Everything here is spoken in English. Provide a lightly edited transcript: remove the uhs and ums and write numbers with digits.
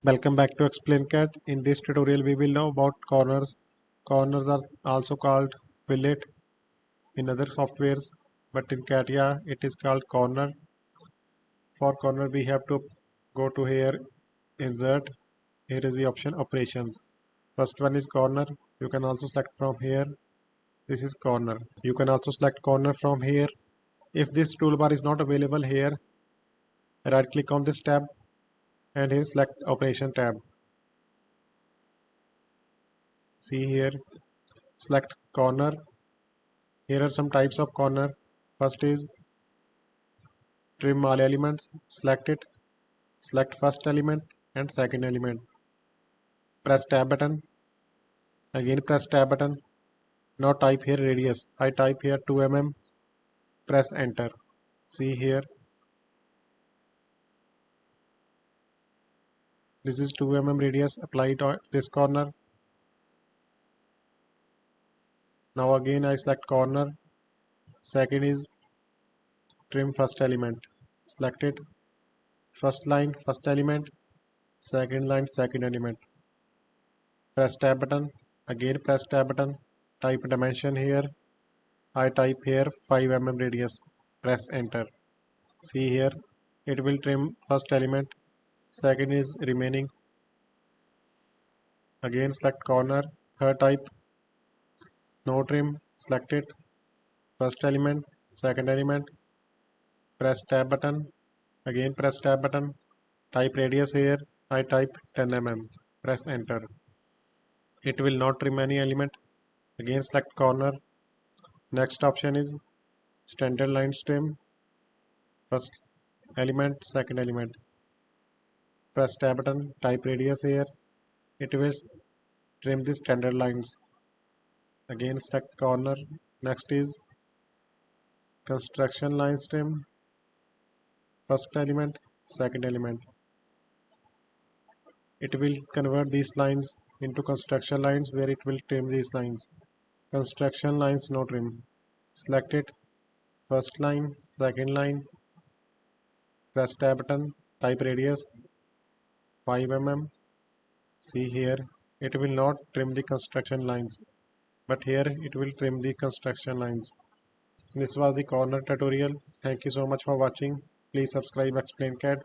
Welcome back to Explain Cat. In this tutorial we will know about corners. Corners are also called fillet in other softwares, but in Catia it is called corner. For corner we have to go to here, insert. Here is the option operations. First one is corner. You can also select from here. This is corner. You can also select corner from here. If this toolbar is not available here, right click on this tab and here select operation tab. See here, select corner. Here are some types of corner. First is trim all elements. Select it. Select first element and second element. Press tab button. Again press tab button. Now type here radius. I type here 2 mm. Press enter. See here. This is 2 mm radius. Apply it on this corner. Now again I select corner. Second is trim first element. Select it. First line first element. Second line second element. Press tab button. Again press tab button. Type dimension here. I type here 5 mm radius. Press enter. See here. It will trim first element. Second is remaining. Again select corner. Third type. No trim. Select it. First element. Second element. Press tab button. Again press tab button. Type radius here. I type 10 mm. Press enter. It will not trim any element. Again select corner. Next option is standard lines trim. First element, second element. Press tab button. Type radius here. It will trim the standard lines. Again select corner. Next is construction lines trim. First element, second element. It will convert these lines into construction lines where it will trim these lines. Construction lines no trim. Select it. First line, second line. Press tab button. Type radius 5 mm. See here, it will not trim the construction lines, but here it will trim the construction lines. This was the corner tutorial. Thank you so much for watching. Please subscribe Explain Cat.